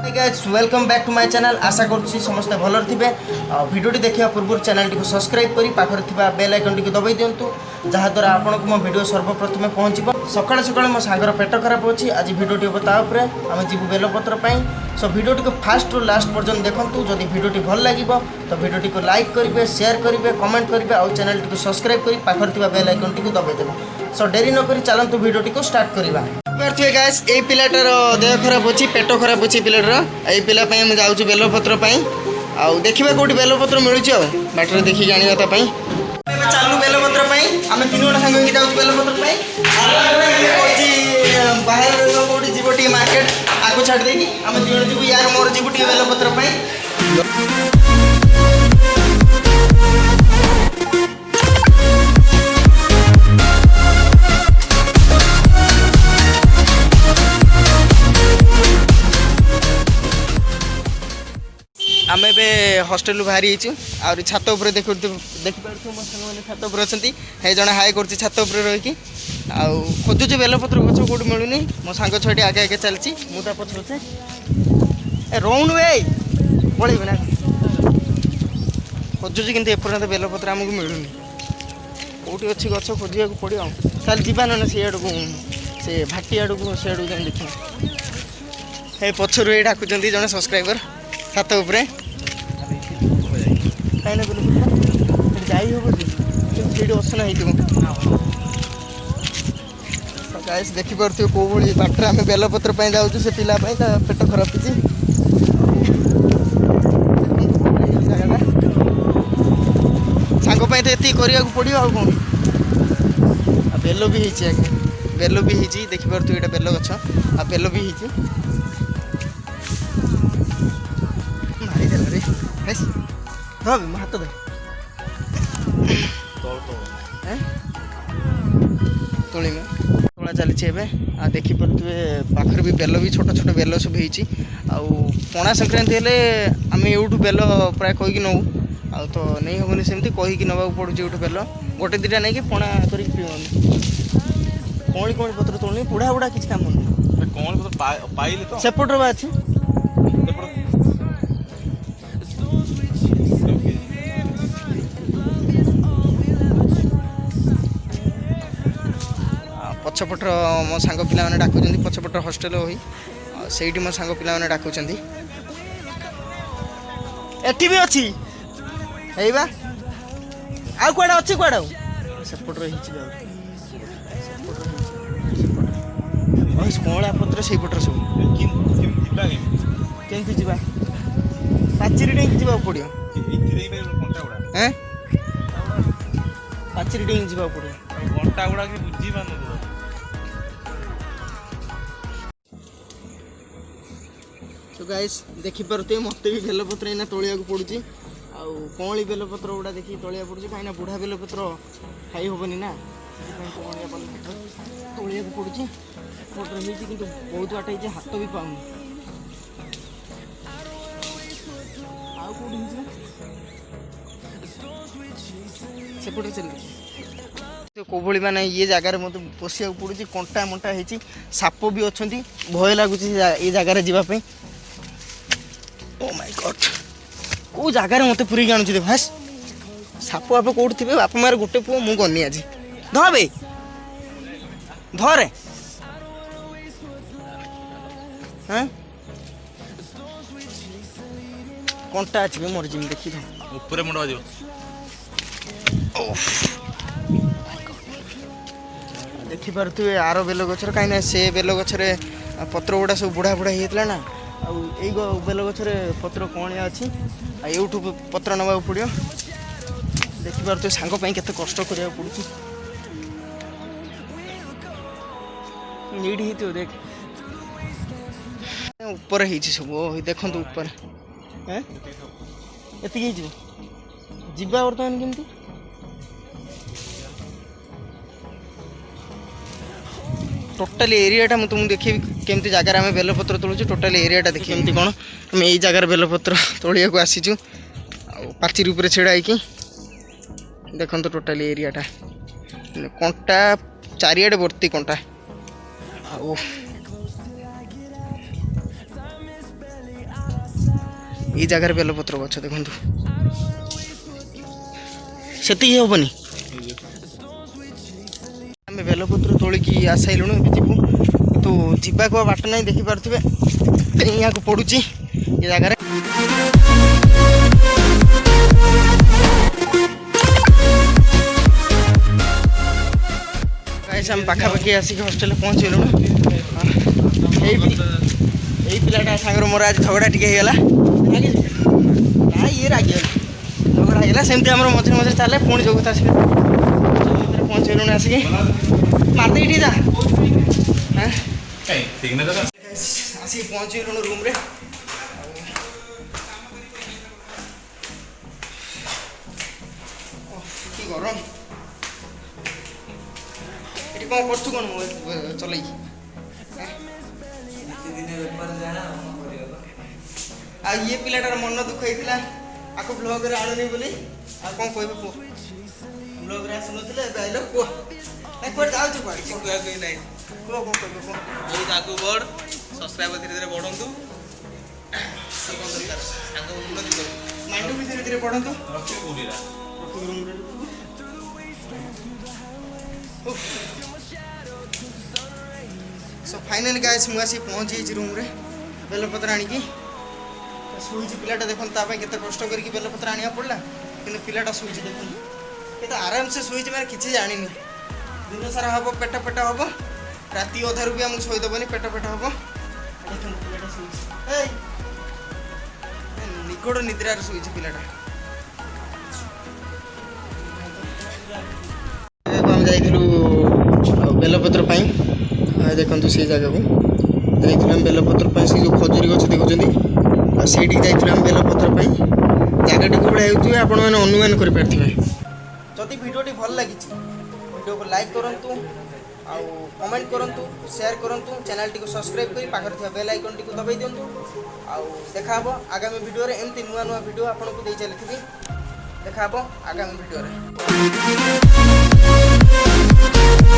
Guys welcome back to my channel. आशा करुँची समस्ते भलर थे। भिडियोटी देखा पूर्व चैनल टी सब्सक्राइब करी पाखर थिबा बेल आइकन टी दबाई दिंतु जहाँद्वारा आपको मो वीडियो सर्वप्रथमे पहुँचो। सकाळ सकाळ मो सांगर पेट खराब अच्छी आज भिडियोटी हम ताऊपर आम जीव बेलपत्र सो भिडियोटी को फास्ट रु लास्ट पर्यटन देखूँ। जदि भिडियोटी भल लगे तो भिडियोटी को लाइक करेंगे, शेयर करेंगे, कमेंट करेंगे और चैनल टी सब्सक्राइब कर पाखर थिबा बेल आइकन टी दबाई देवे। सो डेरी नक चलतु भिडियोटी को स्टार्ट करवा। गाइस ए पिलाटार देह खराब अच्छी, पेट खराब अच्छी पिलाटार। ये पिला मुझे जाऊँ बेलपत्र आउ देखा कौटी बेलपत्र मिलूँ बाटर देखिए जानवाप चलू बेलपत्र आम तीन जन सांग जाऊँ बेलपत्र बाहर कौटी जीव टी मार्केट आगे छाड़ देगी आम तीन जन जीव यार मोर जीव टी बेलपत्र। आम ए हस्टेल बाहरी आर छात उपर देखिपे मो सांग मैंने छात उपर अच्छा है जड़े हाई कर छात उपर रही खोजुचे बेलपत्र गच कौट मिलूनी। मो सांग छुआटी आगे आगे चलती मुझे पछ पछे रोनु पड़े ना खोजुची कि एपर्यंत बेलपत्र आमको मिलूनी। कौटी अच्छी गच खोजा पड़ो चल जावा ना सी आड़ को से भाटी आड़ को सी आड़ को देखिए पछर ये डाकुं जड़े सब्सक्राइबर छात उपरे कहीं जाई असना गाइस देखिपे कौ भाई बाटर आम बेलपत्र जाऊँ से पिला पेट खराब होती सांग तो करने पड़ो आ कौन बेल भी आगे बेल भी देखिपे ये बेल गछ आ बेल भी हाथ दे तोली में तोला चली आ देखिपे पाखर भी बेल भी छोट छोट बेल सब पणा संक्रांति हेले आम यूठू बेल प्राय कहीकि नौ आ तो नहीं हेनी सेमती कहीकि नवा पड़ू यूठू बेल गोटे दुटा नहीं कि पणा कर कौड़ी कौड़ी पत्र तोड़नी बुढ़ा बुढ़ा किसी काम नहीं सेपटर बा अच्छी पछपट मो सांग पिला माने डाकुचंदी पछपट हॉस्टल होई सेठी मो सांग पिला माने डाकुचंदी एठी भी अछि हेइबा आ कोडा अछि कोडा सेपट रही छि ओस कोळा पत्र सेई पटर सब केमति जिबा पाचिरी डेंग जिबा पड़ियो हैं पाचिरी डेंग जिबा पड़ियो घंटा गुडा के बुझी बानो तो गाइस देखिपे मत भी बेलपत्र एना तोलिया पड़ुची आली बेलपत्र गुड़ा देखिए तोलिया पड़ुची कहीं बुढ़ा बेलपत्र खाई हेनी ना तोलिया पड़ुची पटर कि बहुत बाटे जे हाथ भी पाऊनी सेपटे चल कौ भाई माने ये जगार मत पशिया पड़ुची कंटा मंटा होती साप भी अच्छा भय लगुच ये जगार जावाई। ओ माय गॉड कौ जगार मत पूरी आणुची भास साप आप कौट थे बापा मार गोटे पुओ मु गनी आज धे धरे हाँ कंटा अच्छे मोर जिम देखी ऊपर मुंड बाजो देखिपे आर बेल गचर कहीं से बेल गचर पत्र गुड़ा सब बुढ़ा बुढ़ा होता ना आई बेल गचर पत्र कणिया अच्छी यूठू पत्र नवा पड़ो देखिपे सांग केते कष्ट करा पड़ू नीट हो देख ऊपर सब देखु ऊपर एति जीवा बर्तमान केमती टोटाल एरियाटा मुझे तुमको देखी केमती जगार आम बेलपत्र तोलुचु टोटाल एरियाटा देखिए एमती कौन आम यही जगार बेलपत्र तोलिया को आसीचु पाचिरी उपर छेड़ा होगी देखो तो टोटाल एरियाटा कंटा चारिआडे भर्ती कंटा এই জায়গার বেলপତ୍ର ଗଛ ଦେଖନ୍ତୁ ସେତିକି ହେବନି ଆମେ ବେଲପତ୍ର ତୋଳିକି ଆସିଲୁଣୁ ଏବେ ଯିବୁ କିନ୍ତୁ ଯିବାକୁ ଆଉ ବାଟ ନାହିଁ ଦେଖିପାରୁଥିବେ ଏହାକୁ ପଡ଼ୁଛି ଏ ଜାଗାରେ ଆମେ ପାଖାପାଖି ଆସିକି ହଷ୍ଟେଲରେ ପହଞ୍ଚିଗଲୁଣୁ ଏଇ ପିଲାଟା ସାଙ୍ଗରେ ମୋର ଆଜି ଝଗଡ଼ା ଟିକେ ହେଇଗଲା ନା ଇଏ ରାଗିଗଲା ଝଗଡ଼ା ହେଇଗଲା ସେମିତି ଆମର ମଝିରେ ମଝିରେ ଚାଲେ ପୁଣି ଯୋଗ ଆସିକି ପହଞ୍ଚିଗଲୁଣି ଆସିକି ମାରିଦେଇଠି ଯା ଆସିକି ପହଞ୍ଚିଗଲୁଣୁ ରୁମ୍ରେ କି ଗରମ ଏଠି କ'ଣ କରୁଛୁ କ'ଣ ଚଲେଇକି ଆଉ ଇଏ ପିଲାଟାର ମନ ଦୁଃଖ ହେଇଥିଲା ଆକୁ ବ୍ଲଗ୍ରେ ଆଣୁନି ବୋଲି ଆଉ କ'ଣ କହିବ କୁହ ବ୍ଲଗ୍ରେ ଆସୁନଥିଲେ ଏବେ ଆଇଲ କୁହ ନାଇଁ କୁଆଡ଼େ ଯାଉଛୁ କୁଆଡ଼େ କୁହାକୁ ନାହିଁ କୁହ କ'ଣ କହିବ କୁହ ବହୁତ ଆଗକୁ ବଢ଼ ସବସ୍କ୍ରାଇବର ଧୀରେ ଧୀରେ ବଢ଼ନ୍ତୁ କ'ଣ ଦରକାର ସାଙ୍ଗ ଉନ୍ନତି କରୁ ମାଇଣ୍ଡ ବି ଧୀରେ ଧୀରେ ବଢ଼ନ୍ତୁ ସୋ ଫାଇନାଲି ଗାଇସ୍ ମୁଁ ଆସିକି ପହଞ୍ଚି ଯାଇଛି ରୁମ୍ରେ ବେଲପତ୍ର ଆଣିକି ଶୋଇଛି ପିଲାଟା ଦେଖନ୍ତୁ ତା ପାଇଁ କେତେ କଷ୍ଟ କରିକି ବେଲପତ୍ର ଆଣିବାକୁ ପଡ଼ିଲା କିନ୍ତୁ ପିଲାଟା ଶୋଇଛି ଦେଖନ୍ତୁ କେତେ ଆରାମସେ ଶୋଇଛି ମାନେ କିଛି ଜାଣିନି ଦିନ ସାରା ହେବ ପେଟ ହେବ ରାତି ଅଧାରୁ ବି ଆମକୁ ଶୋଇଦେବନି ପେଟ ହେବ ଦେଖନ୍ତୁ ପିଲାଟା ଶୋଇଛି ଏଇ ନିଗଡ଼ ନିଦ୍ରାରେ ଶୋଇଛି ପିଲାଟା ଆମେ ଯାଇଥିଲୁ ବେଲପତ୍ର ପାଇଁ ଦେଖନ୍ତୁ ସେଇ ଜାଗାକୁ ଯାଇଥିଲୁ ଆମେ ବେଲପତ୍ର ପାଇଁ ସେ ଯେଉଁ ଖଜୁରୀ ଗଛ ଦେଖୁଛନ୍ତି ଆଉ ସେଇଠିକି ଯାଇଥିଲୁ ଆମେ ବେଲପତ୍ର ପାଇଁ ଜାଗାଟି କେଉଁଭଳିଆ ହେଉଥିବେ ଆପଣମାନେ ଅନୁମାନ କରିପାରିଥିବେ ଯଦି ଭିଡ଼ିଓଟି ଭଲ ଲାଗିଛି ଭିଡ଼ିଓକୁ ଲାଇକ୍ କରନ୍ତୁ ଆଉ କମେଣ୍ଟ କରନ୍ତୁ ସେୟାର କରନ୍ତୁ ଚ୍ୟାନେଲଟିକୁ ସବସ୍କ୍ରାଇବ୍ କରି ପାଖରେ ଥିବା ବେଲ୍ ଆଇକନ୍ଟିକୁ ଦବାଇ ଦିଅନ୍ତୁ ଆଉ ଦେଖା ହେବ ଆଗାମୀ ଭିଡ଼ିଓରେ ଏମିତି ନୂଆ ନୂଆ ଭିଡ଼ିଓ ଆପଣଙ୍କୁ ଦେଇ ଚାଲିଥିବି ଦେଖା ହେବ ଆଗାମୀ ଭିଡ଼ିଓରେ